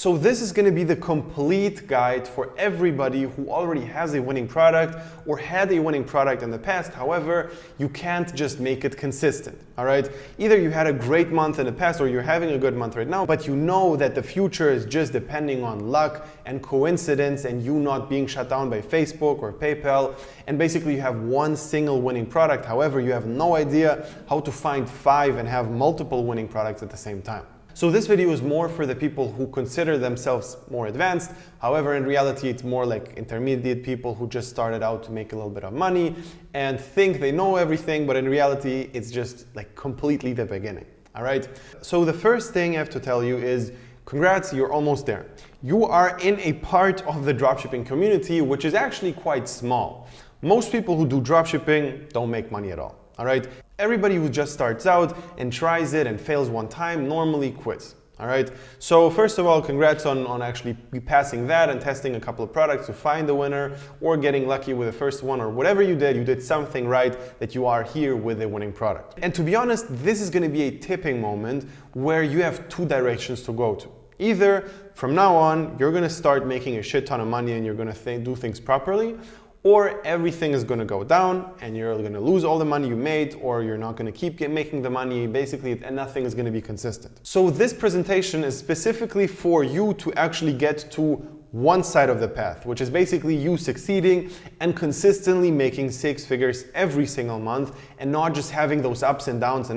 So this is going to be the complete guide for everybody who already has a winning product or had a winning product in the past. However, you can't just make it consistent, all right? Either you had a great month in the past or you're having a good month right now, but you know that the future is just depending on luck and coincidence and you not being shut down by Facebook or PayPal. And basically you have one single winning product. However, you have no idea how to find 5 and have multiple winning products at the same time. So this video is more for the people who consider themselves more advanced. However, in reality, it's more like intermediate people who just started out to make a little bit of money and think they know everything, but in reality, it's just like completely the beginning, all right? So the first thing I have to tell you is, congrats, you're almost there. You are in a part of the dropshipping community, which is actually quite small. Most people who do dropshipping don't make money at all, all right? Everybody who just starts out and tries it and fails one time normally quits, all right? So first of all, congrats on actually passing that and testing a couple of products to find the winner or getting lucky with the first one or whatever you did something right that you are here with a winning product. And to be honest, this is gonna be a tipping moment where you have 2 directions to go to. Either from now on, you're gonna start making a shit ton of money and you're gonna do things properly, or everything is going to go down and you're going to lose all the money you made, or you're not going to keep making the money, basically, and nothing is going to be consistent. So this presentation is specifically for you to actually get to one side of the path, which is basically you succeeding and consistently making 6 figures every single month and not just having those ups and downs,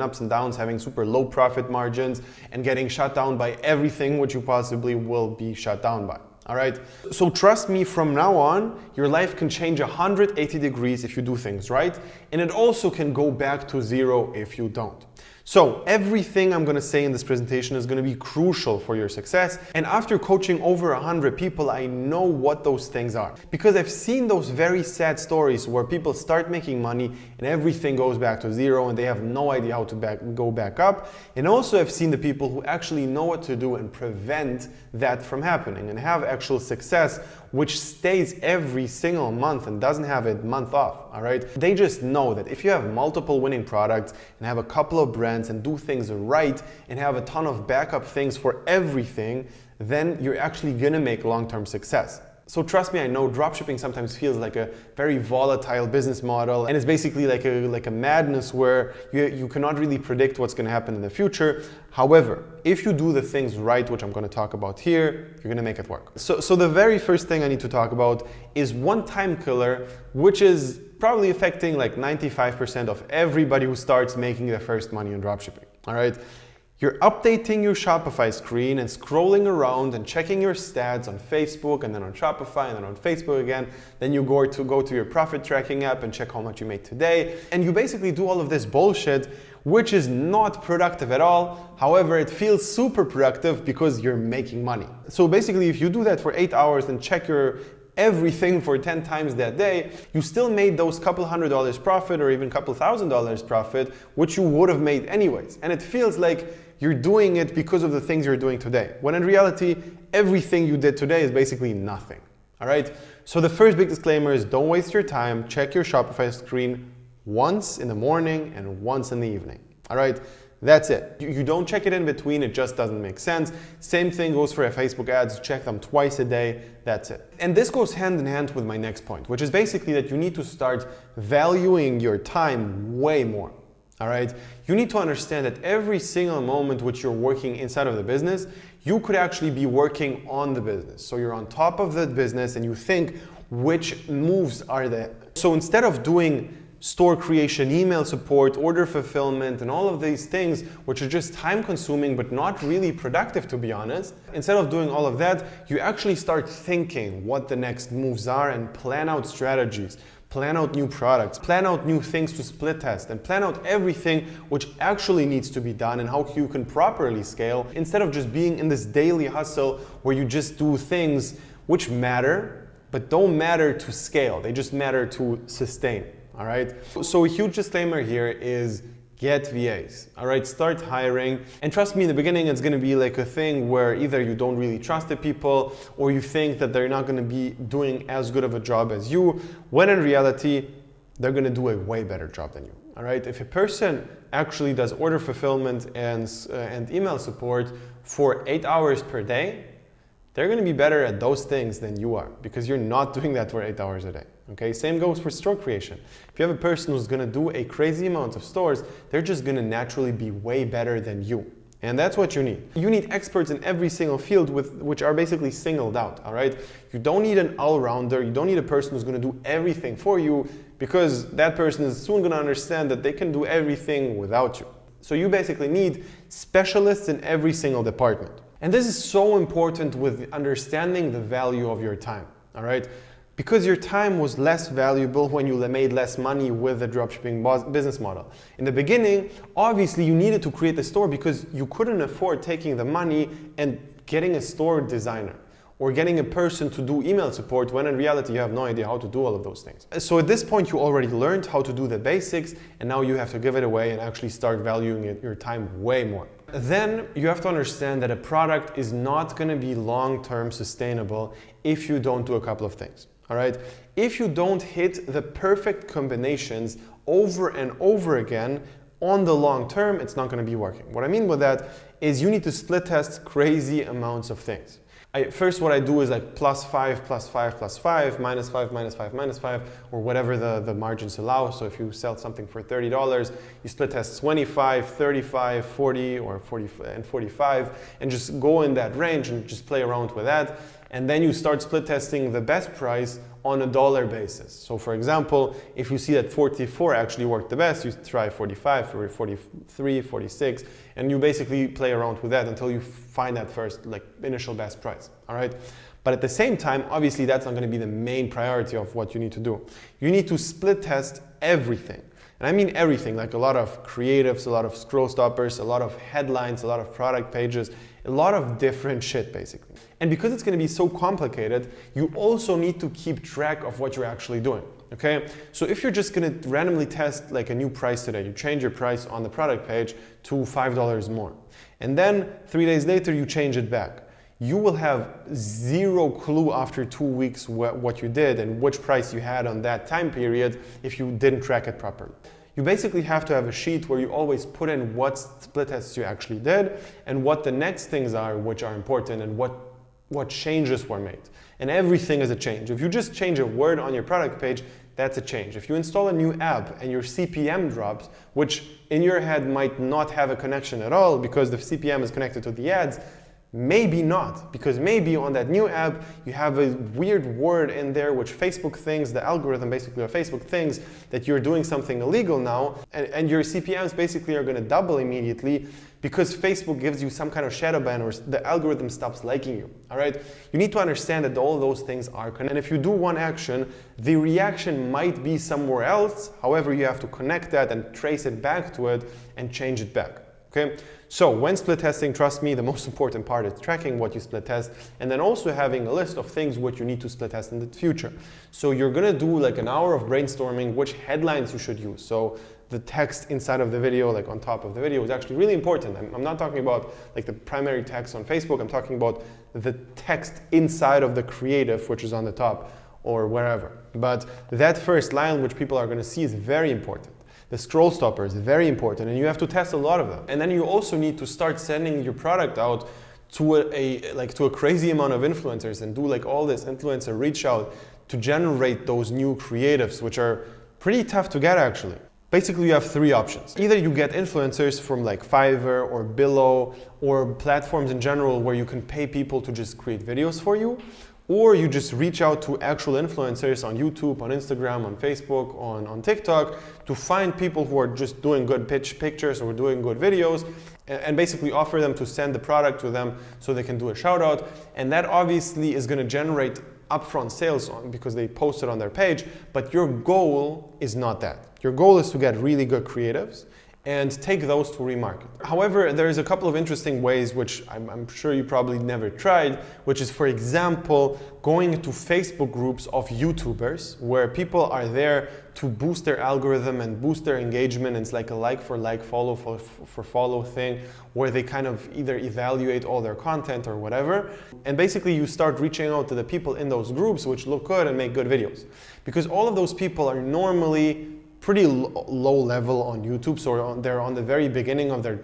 having super low profit margins and getting shut down by everything which you possibly will be shut down by. All right, so trust me, from now on, your life can change 180 degrees if you do things right, and it also can go back to 0 if you don't. So everything I'm going to say in this presentation is going to be crucial for your success. And after coaching over 100 people, I know what those things are. Because I've seen those very sad stories where people start making money and everything goes back to 0 and they have no idea how to go back up. And also I've seen the people who actually know what to do and prevent that from happening and have actual success, which stays every single month and doesn't have a month off, all right? They just know that if you have multiple winning products and have a couple of brands and do things right and have a ton of backup things for everything, then you're actually gonna make long-term success. So trust me, I know dropshipping sometimes feels like a very volatile business model, and it's basically like a madness where you cannot really predict what's going to happen in the future. However, if you do the things right, which I'm going to talk about here, you're going to make it work. So the very first thing I need to talk about is one time killer, which is probably affecting like 95% of everybody who starts making their first money in dropshipping. All right. You're updating your Shopify screen and scrolling around and checking your stats on Facebook and then on Shopify and then on Facebook again. Then you go to your profit tracking app and check how much you made today. And you basically do all of this bullshit, which is not productive at all. However, it feels super productive because you're making money. So basically, if you do that for 8 hours and check your everything for 10 times that day, you still made those couple $100 profit or even couple $1,000 profit, which you would have made anyways. And it feels like you're doing it because of the things you're doing today, when in reality, everything you did today is basically nothing, all right? So the first big disclaimer is don't waste your time. Check your Shopify screen once in the morning and once in the evening, all right? That's it. You don't check it in between, it just doesn't make sense. Same thing goes for Facebook ads, check them twice a day, that's it. And this goes hand in hand with my next point, which is basically that you need to start valuing your time way more. All right, you need to understand that every single moment which you're working inside of the business, you could actually be working on the business. So you're on top of the business and you think which moves are there. So instead of doing store creation, email support, order fulfillment, and all of these things, which are just time consuming but not really productive, to be honest, instead of doing all of that, you actually start thinking what the next moves are and plan out strategies. Plan out new products, plan out new things to split test, and plan out everything which actually needs to be done and how you can properly scale, instead of just being in this daily hustle where you just do things which matter, but don't matter to scale. They just matter to sustain, all right? So a huge disclaimer here is get VAs, all right? Start hiring. And trust me, in the beginning, it's gonna be like a thing where either you don't really trust the people or you think that they're not gonna be doing as good of a job as you, when in reality, they're gonna do a way better job than you, all right? If a person actually does order fulfillment and email support for 8 hours per day, They're going to be better at those things than you are because you're not doing that for 8 hours a day. Okay, same goes for store creation. If you have a person who's going to do a crazy amount of stores, they're just going to naturally be way better than you. And that's what you need. You need experts in every single field which are basically singled out, all right? You don't need an all-rounder. You don't need a person who's going to do everything for you because that person is soon going to understand that they can do everything without you. So you basically need specialists in every single department. And this is so important with understanding the value of your time, all right? Because your time was less valuable when you made less money with the dropshipping business model. In the beginning, obviously you needed to create the store because you couldn't afford taking the money and getting a store designer or getting a person to do email support when in reality you have no idea how to do all of those things. So at this point you already learned how to do the basics and now you have to give it away and actually start valuing your time way more. Then you have to understand that a product is not going to be long-term sustainable if you don't do a couple of things. All right. If you don't hit the perfect combinations over and over again on the long term, it's not going to be working. What I mean by that is you need to split test crazy amounts of things. First, what I do is like +5, +5, +5, -5, -5, -5, or whatever the margins allow. So if you sell something for $30, you split test 25, 35, 40, or 40 and 45, and just go in that range and just play around with that. And then you start split testing the best price on a dollar basis. So for example, if you see that 44 actually worked the best, you try 45 or 43, 46, and you basically play around with that until you find that first like initial best price, all right? But at the same time, obviously that's not gonna be the main priority of what you need to do. You need to split test everything. And I mean everything, like a lot of creatives, a lot of scroll stoppers, a lot of headlines, a lot of product pages, a lot of different shit basically. And because it's going to be so complicated, you also need to keep track of what you're actually doing, okay? So if you're just going to randomly test like a new price today, you change your price on the product page to $5 more. And then 3 days later, you change it back. You will have zero clue after 2 weeks what you did and which price you had on that time period if you didn't track it properly. You basically have to have a sheet where you always put in what split tests you actually did and what the next things are which are important and what changes were made. And everything is a change. If you just change a word on your product page, that's a change. If you install a new app and your CPM drops, which in your head might not have a connection at all because the CPM is connected to the ads, maybe not, because maybe on that new app you have a weird word in there which Facebook thinks, the algorithm basically of Facebook thinks that you're doing something illegal now, and your CPMs basically are going to double immediately because Facebook gives you some kind of shadow ban or the algorithm stops liking you, all right? You need to understand that all those things are connected. And if you do one action, the reaction might be somewhere else. However, you have to connect that and trace it back to it and change it back. Okay, so when split testing, trust me, the most important part is tracking what you split test and then also having a list of things what you need to split test in the future. So you're gonna do like an hour of brainstorming which headlines you should use. So the text inside of the video, like on top of the video, is actually really important. I'm not talking about like the primary text on Facebook, I'm talking about the text inside of the creative, which is on the top or wherever. But that first line which people are gonna see is very important. The scroll stopper is very important and you have to test a lot of them. And then you also need to start sending your product out to a crazy amount of influencers and do like all this influencer reach out to generate those new creatives, which are pretty tough to get actually. Basically, you have three options. Either you get influencers from like Fiverr or Billo or platforms in general where you can pay people to just create videos for you, or you just reach out to actual influencers on YouTube, on Instagram, on Facebook, on TikTok to find people who are just doing good pictures or doing good videos and basically offer them to send the product to them so they can do a shout out. And that obviously is going to generate upfront sales because they post it on their page, but your goal is not that. Your goal is to get really good creatives and take those to remarket. However, there's a couple of interesting ways which I'm sure you probably never tried, which is, for example, going to Facebook groups of YouTubers where people are there to boost their algorithm and boost their engagement. It's like a like for like, follow for follow thing where they kind of either evaluate all their content or whatever. And basically you start reaching out to the people in those groups which look good and make good videos. Because all of those people are normally pretty low level on YouTube, so they're on the very beginning of their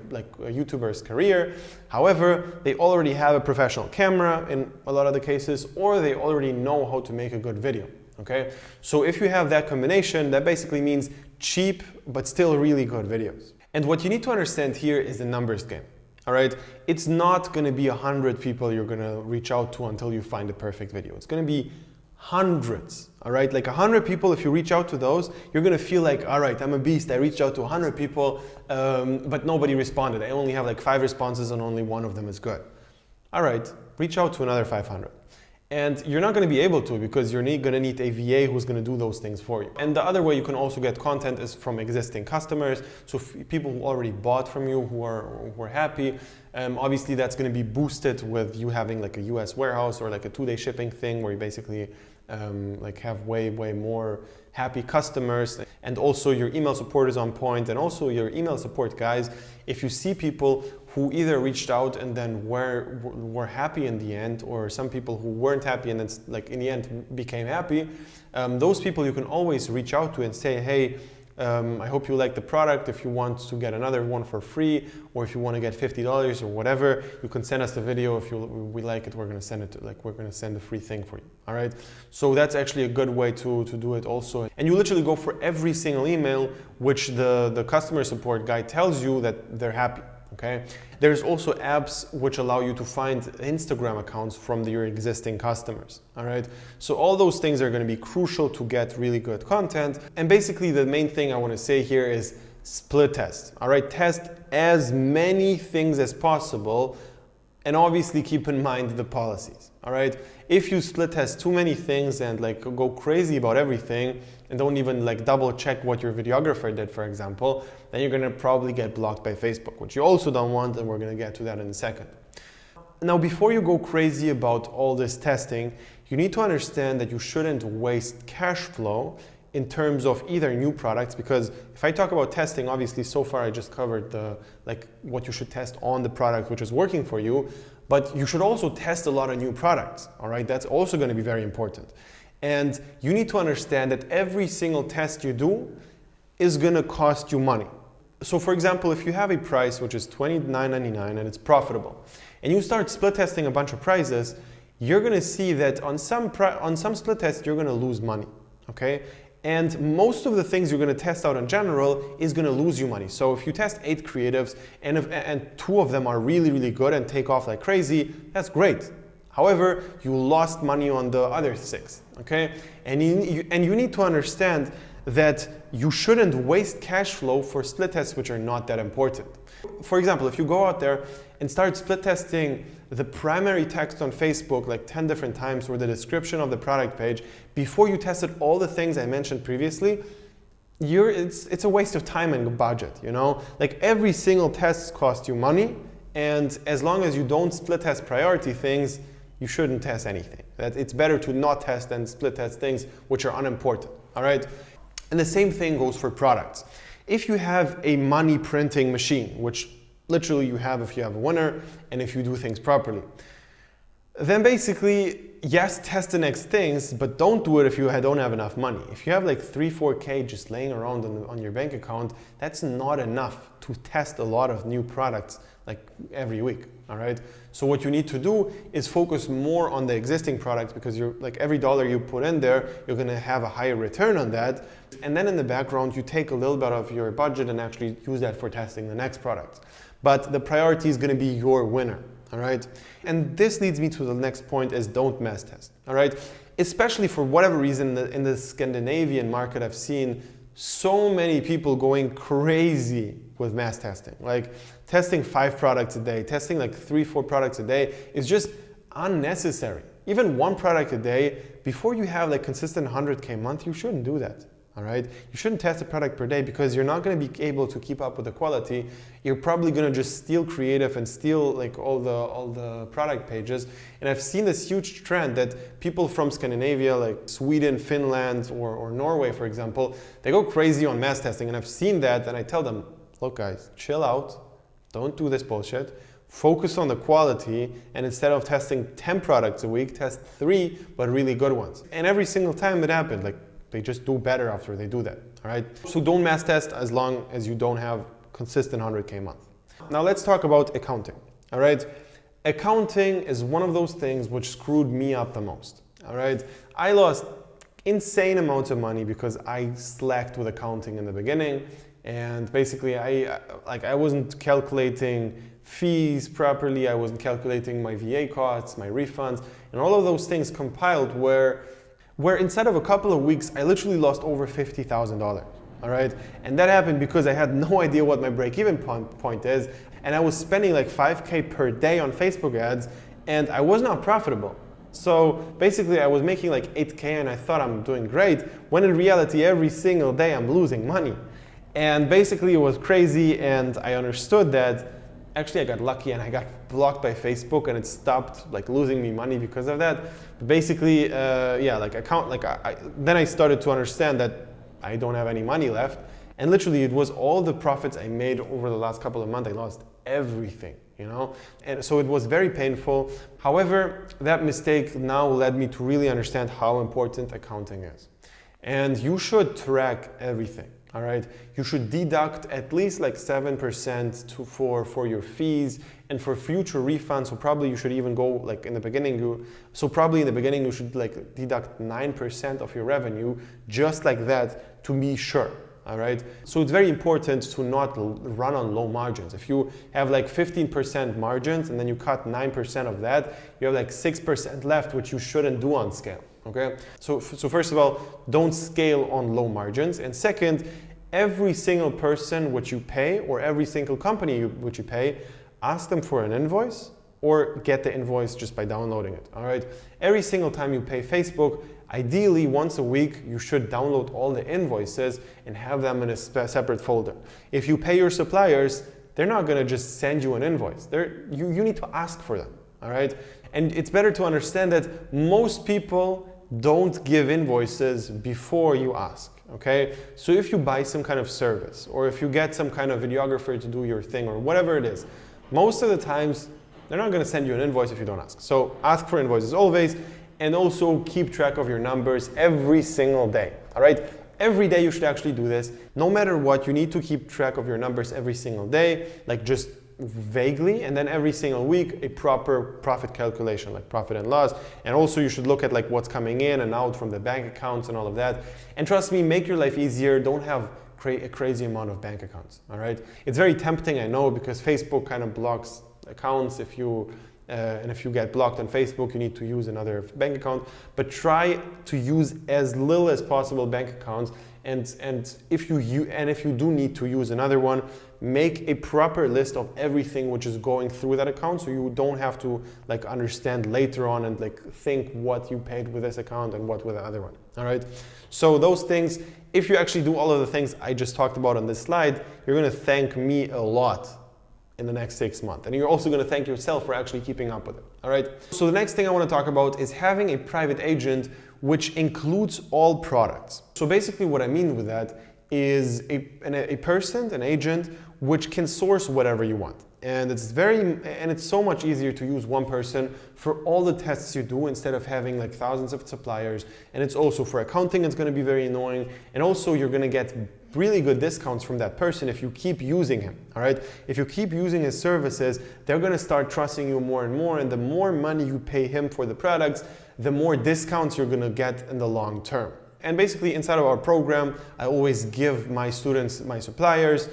YouTuber's career. However, they already have a professional camera in a lot of the cases, or they already know how to make a good video. Okay, so if you have that combination, that basically means cheap but still really good videos. And what you need to understand here is the numbers game. All right, it's not going to be 100 people you're going to reach out to until you find the perfect video. It's going to be hundreds. All right, like 100 people, if you reach out to those, you're going to feel like, all right, I'm a beast. I reached out to 100 people, but nobody responded. I only have like 5 responses and only one of them is good. All right, reach out to another 500. And you're not going to be able to, because you're going to need a VA who's going to do those things for you. And the other way you can also get content is from existing customers. So people who already bought from you, who are happy. Obviously that's going to be boosted with you having like a US warehouse or like a 2-day shipping thing where you basically like have way more happy customers. And also your email support is on point, and also your email support guys, if you see people who either reached out and then were happy in the end, or some people who weren't happy and then like in the end became happy, those people you can always reach out to and say, hey, I hope you like the product. If you want to get another one for free, or if you want to get $50 or whatever, you can send us the video. If we like it, we're going to send it we're going to send a free thing for you. All right. So that's actually a good way to do it also. And you literally go for every single email which the customer support guy tells you that they're happy. Okay. There's also apps which allow you to find Instagram accounts from your existing customers. All right. So all those things are going to be crucial to get really good content. And basically the main thing I want to say here is split test. All right. Test as many things as possible, and obviously keep in mind the policies. All right. If you split test too many things and like go crazy about everything and don't even like double check what your videographer did, for example, then you're going to probably get blocked by Facebook, which you also don't want, and we're going to get to that in a second. Now, before you go crazy about all this testing, you need to understand that you shouldn't waste cash flow in terms of either new products, because if I talk about testing, obviously so far I just covered what you should test on the product which is working for you, but you should also test a lot of new products. All right, that's also going to be very important. And you need to understand that every single test you do is going to cost you money. So for example, if you have a price which is $29.99 and it's profitable, and you start split testing a bunch of prices, you're going to see that on some split tests you're going to lose money. Okay? And most of the things you're going to test out in general is going to lose you money. So if you test 8 creatives and 2 of them are really good and take off like crazy, that's great. However, you lost money on the other 6. Okay? And you need to understand that you shouldn't waste cash flow for split tests which are not that important. For example, if you go out there and start split testing the primary text on Facebook like 10 different times, or the description of the product page, before you tested all the things I mentioned previously, it's a waste of time and budget, you know? Like every single test costs you money, and as long as you don't split test priority things, you shouldn't test anything. It's better to not test than split test things which are unimportant, all right? And the same thing goes for products. If you have a money printing machine, which literally you have if you have a winner and if you do things properly, then basically, yes, test the next things, but don't do it if you don't have enough money. If you have like 3-4K just laying around on your bank account, that's not enough to test a lot of new products like every week, all right? So what you need to do is focus more on the existing products, because you're like every dollar you put in there, you're gonna have a higher return on that. And then in the background, you take a little bit of your budget and actually use that for testing the next product. But the priority is gonna be your winner, all right? And this leads me to the next point, is don't mass test, all right? Especially for whatever reason in the Scandinavian market, I've seen so many people going crazy with mass testing. Like testing 5 products a day, testing like 3-4 products a day is just unnecessary. Even 1 product a day, before you have like consistent 100K month, you shouldn't do that. All right, you shouldn't test a product per day, because you're not going to be able to keep up with the quality. You're probably going to just steal creative and steal like all the product pages. And I've seen this huge trend that people from Scandinavia, like Sweden, Finland, or Norway, for example, they go crazy on mass testing. And I've seen that, and I tell them, look guys, chill out, don't do this bullshit. Focus on the quality, and instead of testing 10 products a week, test 3 but really good ones. And every single time it happened, like they just do better after they do that, all right? So don't mass test as long as you don't have consistent 100K a month. Now let's talk about accounting, all right? Accounting is one of those things which screwed me up the most, all right? I lost insane amounts of money because I slacked with accounting in the beginning, and basically I wasn't calculating fees properly, I wasn't calculating my VA costs, my refunds, and all of those things compiled where instead of a couple of weeks, I literally lost over $50,000, all right? And that happened because I had no idea what my break-even point is, and I was spending like 5K per day on Facebook ads, and I was not profitable. So basically I was making like 8K and I thought I'm doing great, when in reality every single day I'm losing money. And basically it was crazy, and I understood that. Actually I got lucky and I got blocked by Facebook, and it stopped like losing me money because of that. But basically, then I started to understand that I don't have any money left, and literally it was all the profits I made over the last couple of months. I lost everything, you know? And so it was very painful. However, that mistake now led me to really understand how important accounting is. And you should track everything, all right? You should deduct at least like 7% for your fees and for future refunds. So probably you should even go like in the beginning, you should like deduct 9% of your revenue, just like that, to be sure. All right. So it's very important to not run on low margins. If you have like 15% margins and then you cut 9% of that, you have like 6% left, which you shouldn't do on scale. Okay. So first of all, don't scale on low margins. And second, every single person which you pay, or every single company which you pay, ask them for an invoice or get the invoice just by downloading it. All right. Every single time you pay Facebook, ideally, once a week, you should download all the invoices and have them in a separate folder. If you pay your suppliers, they're not going to just send you an invoice. You need to ask for them, all right? And it's better to understand that most people don't give invoices before you ask, okay? So if you buy some kind of service, or if you get some kind of videographer to do your thing, or whatever it is, most of the times, they're not going to send you an invoice if you don't ask. So ask for invoices always. And also keep track of your numbers every single day, all right? Every day you should actually do this. No matter what, you need to keep track of your numbers every single day, like just vaguely, and then every single week, a proper profit calculation, like profit and loss. And also you should look at like what's coming in and out from the bank accounts and all of that. And trust me, make your life easier. Don't have a crazy amount of bank accounts, all right? It's very tempting, I know, because Facebook kind of blocks accounts and if you get blocked on Facebook, you need to use another bank account. But try to use as little as possible bank accounts. And if you do need to use another one, make a proper list of everything which is going through that account, so you don't have to like understand later on and like think what you paid with this account and what with the other one. All right. So those things, if you actually do all of the things I just talked about on this slide, you're going to thank me a lot in the next 6 months. And you're also going to thank yourself for actually keeping up with it, all right? So the next thing I want to talk about is having a private agent which includes all products. So basically what I mean with that is an agent which can source whatever you want. And it's so much easier to use one person for all the tests you do instead of having like thousands of suppliers. And it's also for accounting, it's going to be very annoying. And also you're going to get really good discounts from that person if you keep using him, all right? If you keep using his services, they're going to start trusting you more and more. And the more money you pay him for the products, the more discounts you're going to get in the long term. And basically inside of our program, I always give my students my suppliers,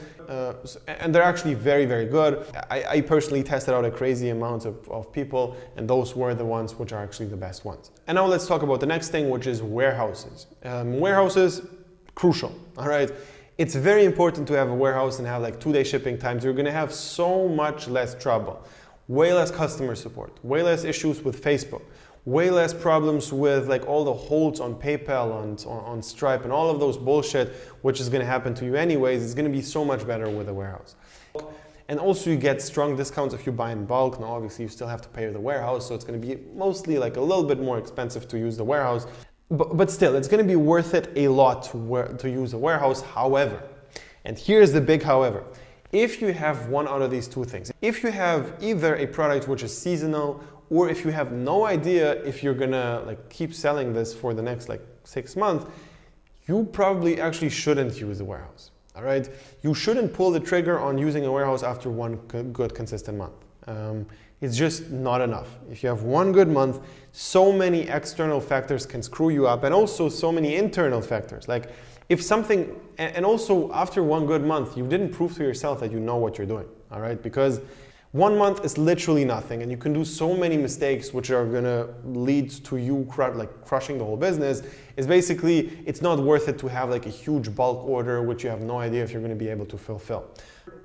and they're actually very, very good. I personally tested out a crazy amount of people, and those were the ones which are actually the best ones. And now let's talk about the next thing, which is warehouses. Warehouses, crucial, all right? It's very important to have a warehouse and have like 2-day shipping times. You're gonna have so much less trouble, way less customer support, way less issues with Facebook, way less problems with like all the holds on PayPal and on Stripe and all of those bullshit, which is going to happen to you anyways. It's going to be so much better with a warehouse. And also you get strong discounts if you buy in bulk. Now obviously you still have to pay the warehouse, so it's going to be mostly like a little bit more expensive to use the warehouse. But still, it's going to be worth it a lot to use a warehouse. However, and here's the big however, if you have one out of these two things, if you have either a product which is seasonal, or if you have no idea if you're gonna like keep selling this for the next like 6 months, you probably actually shouldn't use a warehouse. All right, you shouldn't pull the trigger on using a warehouse after one good consistent month. It's just not enough. If you have one good month, so many external factors can screw you up, and also so many internal factors. Like if something, and also after one good month, you didn't prove to yourself that you know what you're doing. All right, because 1 month is literally nothing, and you can do so many mistakes which are gonna lead to you crushing the whole business. Is basically, it's not worth it to have like a huge bulk order which you have no idea if you're gonna be able to fulfill.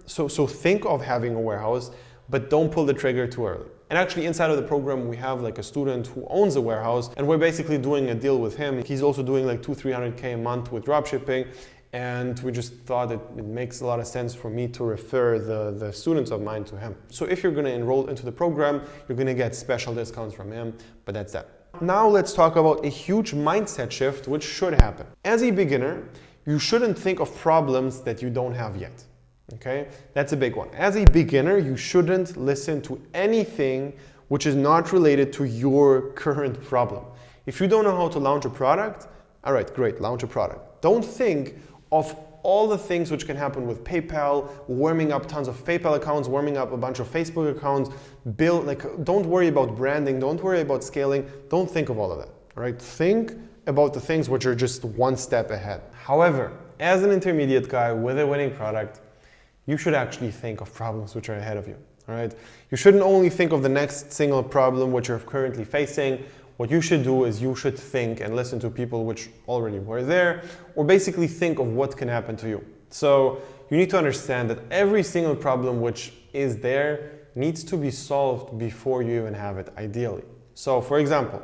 So think of having a warehouse, but don't pull the trigger too early. And actually inside of the program, we have like a student who owns a warehouse, and we're basically doing a deal with him. He's also doing like 200-300K a month with dropshipping. And we just thought it makes a lot of sense for me to refer the students of mine to him. So if you're gonna enroll into the program, you're gonna get special discounts from him, but that's that. Now let's talk about a huge mindset shift which should happen. As a beginner, you shouldn't think of problems that you don't have yet. Okay, that's a big one. As a beginner, you shouldn't listen to anything which is not related to your current problem. If you don't know how to launch a product, all right, great, launch a product. Don't think of all the things which can happen with PayPal, warming up tons of PayPal accounts, warming up a bunch of Facebook accounts, don't worry about branding, don't worry about scaling, don't think of all of that, all right? Think about the things which are just one step ahead. However, as an intermediate guy with a winning product, you should actually think of problems which are ahead of you, all right? You shouldn't only think of the next single problem which you're currently facing. What you should do is you should think and listen to people which already were there, or basically think of what can happen to you. So you need to understand that every single problem which is there needs to be solved before you even have it, ideally. So for example,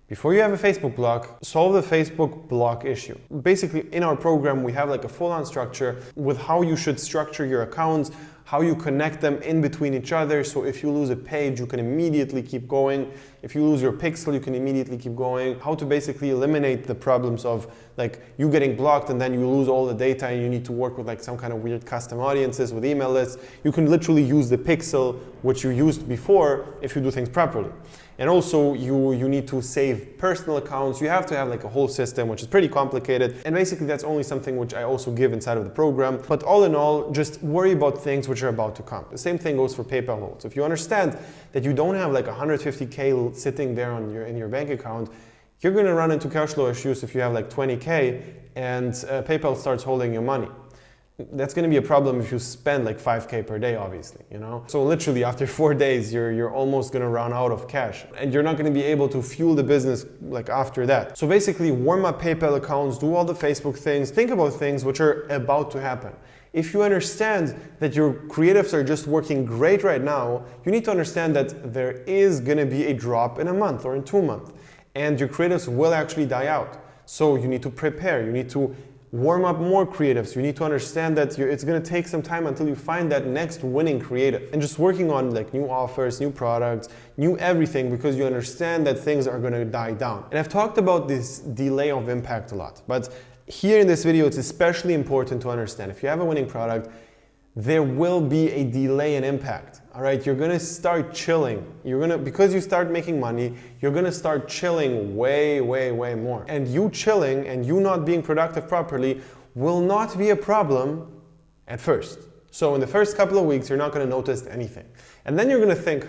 before you have a Facebook block, solve the Facebook block issue. Basically, in our program, we have like a full-on structure with how you should structure your accounts, how you connect them in between each other. So if you lose a page, you can immediately keep going. If you lose your pixel, you can immediately keep going. How to basically eliminate the problems of like you getting blocked and then you lose all the data and you need to work with like some kind of weird custom audiences with email lists. You can literally use the pixel which you used before if you do things properly. And also you need to save personal accounts. You have to have like a whole system, which is pretty complicated. And basically that's only something which I also give inside of the program. But all in all, just worry about things which are about to come. The same thing goes for PayPal loans. If you understand that you don't have like 150K sitting there in your bank account, you're gonna run into cash flow issues if you have like 20K and PayPal starts holding your money. That's going to be a problem if you spend like 5K per day, obviously, you know? So literally after 4 days, you're almost going to run out of cash and you're not going to be able to fuel the business like after that. So basically warm up PayPal accounts, do all the Facebook things, think about things which are about to happen. If you understand that your creatives are just working great right now, you need to understand that there is going to be a drop in a month or in 2 months and your creatives will actually die out. So you need to prepare, you need to warm up more creatives. You need to understand that it's going to take some time until you find that next winning creative. And just working on like new offers, new products, new everything, because you understand that things are going to die down. And I've talked about this delay of impact a lot, but here in this video, it's especially important to understand if you have a winning product, there will be a delay in impact. All right, you're gonna start chilling. Because you start making money, you're gonna start chilling way more. And you chilling and you not being productive properly will not be a problem at first. So in the first couple of weeks, you're not gonna notice anything. And then you're gonna think,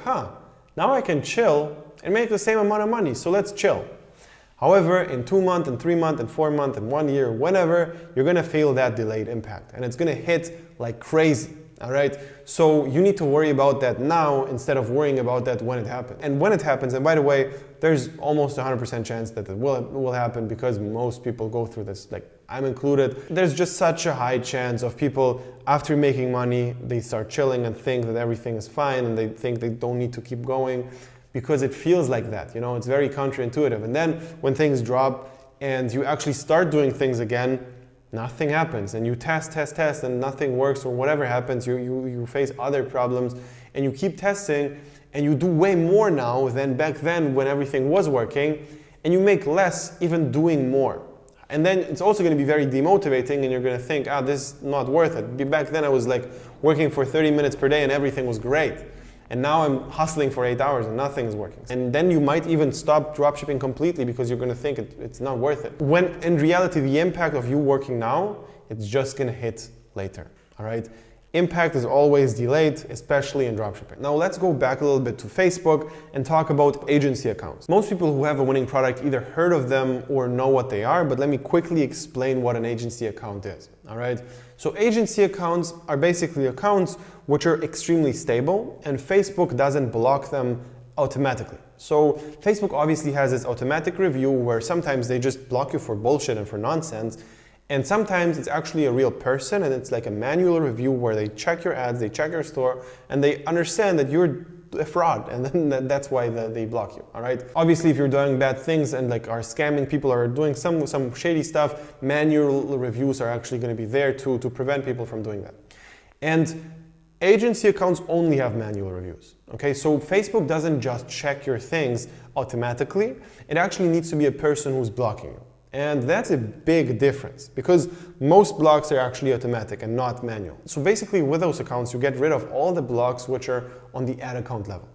now I can chill and make the same amount of money, so let's chill. However, in 2 months, and 3 months, and 4 months, and 1 year, whenever, you're gonna feel that delayed impact. And it's gonna hit like crazy, all right? So you need to worry about that now instead of worrying about that when it happens. And when it happens, and by the way, there's almost 100% chance that it will happen because most people go through this, like I'm included. There's just such a high chance of people, after making money, they start chilling and think that everything is fine and they think they don't need to keep going, because it feels like that, you know, it's very counterintuitive. And then when things drop and you actually start doing things again, nothing happens. And you test and nothing works, or whatever happens, you face other problems and you keep testing and you do way more now than back then when everything was working, and you make less even doing more. And then it's also going to be very demotivating and you're going to think, this is not worth it. Back then I was like working for 30 minutes per day and everything was great. and now I'm hustling for 8 hours and nothing is working. And then you might even stop dropshipping completely because you're going to think it's not worth it. When in reality, the impact of you working now, it's just going to hit later, all right? Impact is always delayed, especially in dropshipping. Now let's go back a little bit to Facebook and talk about agency accounts. Most people who have a winning product either heard of them or know what they are, but let me quickly explain what an agency account is, all right? So agency accounts are basically accounts which are extremely stable, and Facebook doesn't block them automatically. So Facebook obviously has this automatic review where sometimes they just block you for bullshit and for nonsense. And sometimes it's actually a real person, and it's like a manual review where they check your ads, they check your store, and they understand that you're a fraud, and then that's why they block you, all right? Obviously, if you're doing bad things and like are scamming people or doing some shady stuff, manual reviews are actually going to be there to prevent people from doing that. And agency accounts only have manual reviews, okay? So Facebook doesn't just check your things automatically. It actually needs to be a person who's blocking you. And that's a big difference because most blocks are actually automatic and not manual. So basically with those accounts, you get rid of all the blocks which are on the ad account level.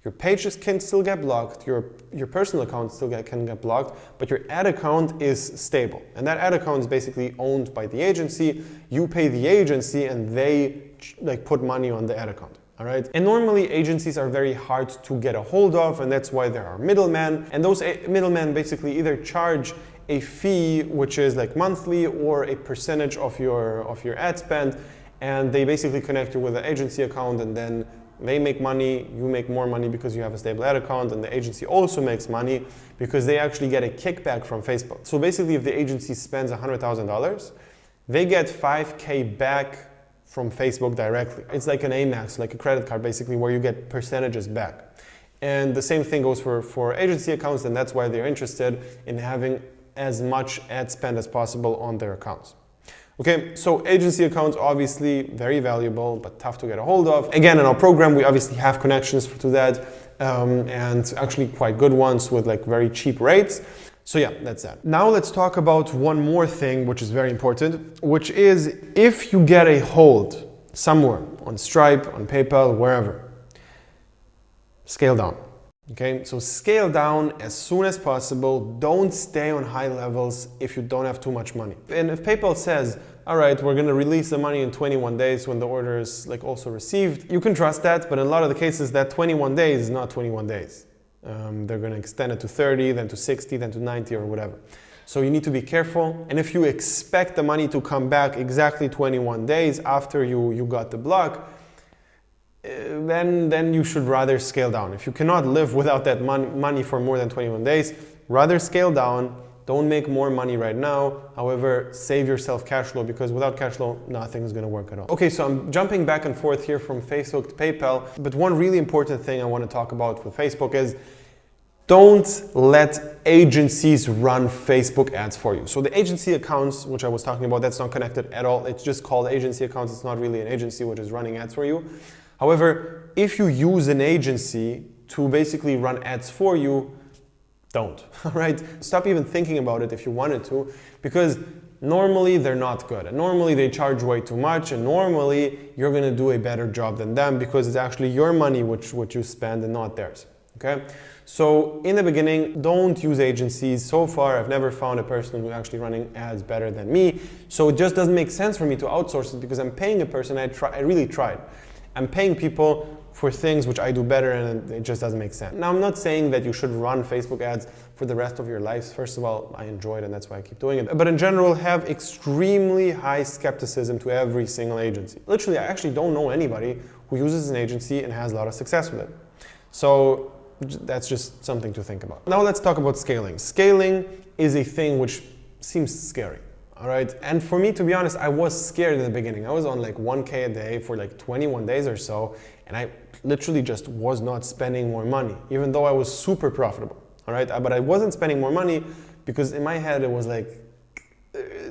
Your pages can still get blocked, your personal account can get blocked, but your ad account is stable. And that ad account is basically owned by the agency. You pay the agency and they like put money on the ad account. All right. And normally agencies are very hard to get a hold of, and that's why there are middlemen. And those middlemen basically either charge a fee which is like monthly or a percentage of your ad spend, and they basically connect you with an agency account, and then they make money, you make more money because you have a stable ad account, and the agency also makes money because they actually get a kickback from Facebook. So basically if the agency spends $100,000, they get $5K back from Facebook directly. It's like an Amex, like a credit card basically, where you get percentages back. And the same thing goes for agency accounts, and that's why they're interested in having as much ad spend as possible on their accounts. Okay, so agency accounts obviously very valuable, but tough to get a hold of. Again, in our program, we obviously have connections to that, and actually quite good ones with like very cheap rates. So yeah, that's that. Now let's talk about one more thing, which is very important, which is if you get a hold somewhere on Stripe, on PayPal, wherever, scale down. Okay, so scale down as soon as possible. Don't stay on high levels if you don't have too much money. And if PayPal says, all right, we're gonna release the money in 21 days when the order is like also received, you can trust that, but in a lot of the cases that 21 days is not 21 days. They're gonna extend it to 30, then to 60, then to 90 or whatever. So you need to be careful. And if you expect the money to come back exactly 21 days after you got the block, then you should rather scale down. If you cannot live without that money for more than 21 days, rather scale down. Don't make more money right now. However, save yourself cash flow, because without cash flow, nothing is going to work at all. Okay, so I'm jumping back and forth here from Facebook to PayPal, but one really important thing I want to talk about with Facebook is don't let agencies run Facebook ads for you. So the agency accounts, which I was talking about, that's not connected at all. It's just called agency accounts. It's not really an agency which is running ads for you. However, if you use an agency to basically run ads for you, don't, all right? Stop even thinking about it if you wanted to, because normally they're not good. And normally they charge way too much, and normally you're gonna do a better job than them because it's actually your money which you spend and not theirs, okay? So in the beginning, don't use agencies. So far, I've never found a person who's actually running ads better than me. So it just doesn't make sense for me to outsource it because I'm paying a person. I really tried. I'm paying people for things which I do better, and it just doesn't make sense. Now, I'm not saying that you should run Facebook ads for the rest of your lives. First of all, I enjoy it and that's why I keep doing it. But in general, have extremely high skepticism to every single agency. Literally, I actually don't know anybody who uses an agency and has a lot of success with it. So that's just something to think about. Now let's talk about scaling. Scaling is a thing which seems scary. All right, and for me, to be honest, I was scared in the beginning. I was on like 1K a day for like 21 days or so, and I literally just was not spending more money, even though I was super profitable. All right, but I wasn't spending more money because in my head it was like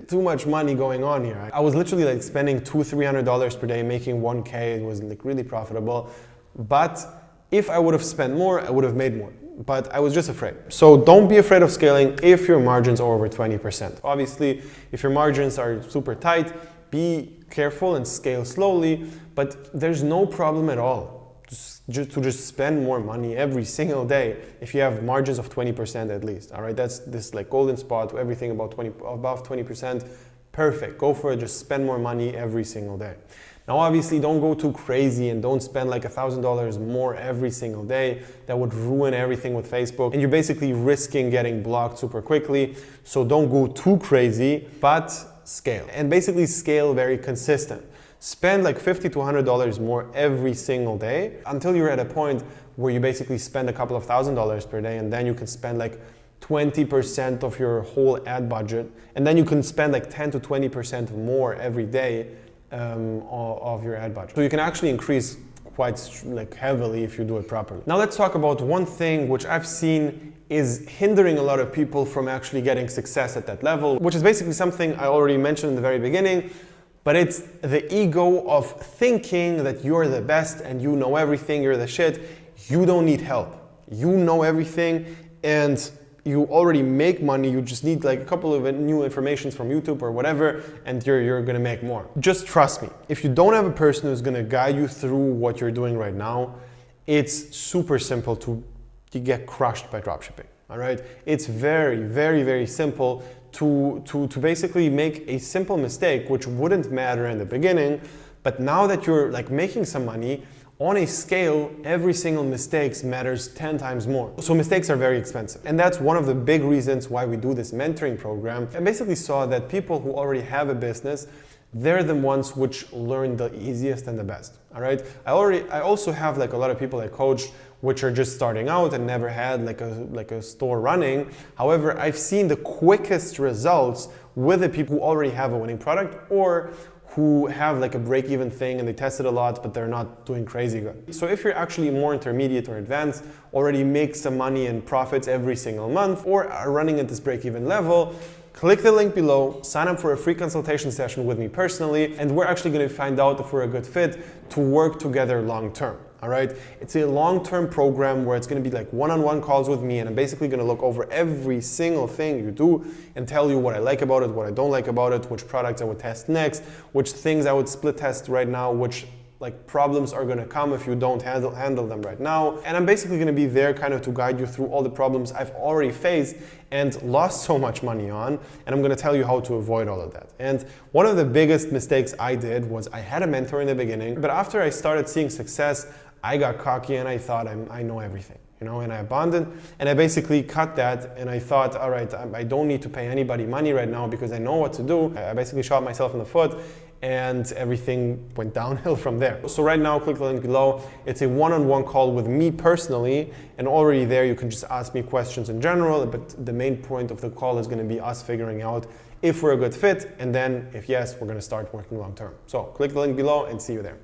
too much money going on here. I was literally like spending $200-300 per day, making 1K. It was like really profitable, but if I would have spent more, I would have made more. But I was just afraid. So don't be afraid of scaling if your margins are over 20%. Obviously, if your margins are super tight, be careful and scale slowly, but there's no problem at all. Just just spend more money every single day if you have margins of 20% at least. All right, that's this like golden spot. Everything above 20%, perfect. Go for it. Just spend more money every single day. Now, obviously, don't go too crazy and don't spend like $1,000 more every single day. That would ruin everything with Facebook, and you're basically risking getting blocked super quickly. So don't go too crazy, but scale, and basically scale very consistent. Spend like $50 to $100 more every single day until you're at a point where you basically spend a couple of $1,000s per day, and then you can spend like 20% of your whole ad budget, and then you can spend like 10 to 20% more every day of your ad budget. So you can actually increase quite like heavily if you do it properly. Now let's talk about one thing which I've seen is hindering a lot of people from actually getting success at that level, which is basically something I already mentioned in the very beginning, but it's the ego of thinking that you're the best and you know everything, you're the shit. You don't need help. You know everything and you already make money. You just need like a couple of new informations from YouTube or whatever, and you're gonna make more. Just trust me. If you don't have a person who's gonna guide you through what you're doing right now, it's super simple to get crushed by dropshipping. All right, it's very, very, very simple to basically make a simple mistake, which wouldn't matter in the beginning, but now that you're like making some money, on a scale, every single mistake matters 10 times more. So mistakes are very expensive. And that's one of the big reasons why we do this mentoring program. I basically saw that people who already have a business, they're the ones which learn the easiest and the best. All right. I also have like a lot of people I coach which are just starting out and never had like a store running. However, I've seen the quickest results with the people who already have a winning product or who have like a break-even thing and they tested a lot, but they're not doing crazy good. So if you're actually more intermediate or advanced, already make some money and profits every single month, or are running at this break-even level, click the link below, sign up for a free consultation session with me personally, and we're actually gonna find out if we're a good fit to work together long-term. All right, it's a long-term program where it's going to be like one-on-one calls with me, and I'm basically going to look over every single thing you do and tell you what I like about it, what I don't like about it, which products I would test next, which things I would split test right now, which like problems are going to come if you don't handle them right now. And I'm basically going to be there kind of to guide you through all the problems I've already faced and lost so much money on, and I'm going to tell you how to avoid all of that. And one of the biggest mistakes I did was I had a mentor in the beginning, but after I started seeing success, I got cocky and I thought I know everything, you know, and I abandoned and I basically cut that, and I thought, all right, I don't need to pay anybody money right now because I know what to do. I basically shot myself in the foot and everything went downhill from there. So right now, click the link below. It's a one-on-one call with me personally, and already there you can just ask me questions in general, but the main point of the call is going to be us figuring out if we're a good fit, and then if yes, we're going to start working long-term. So click the link below and see you there.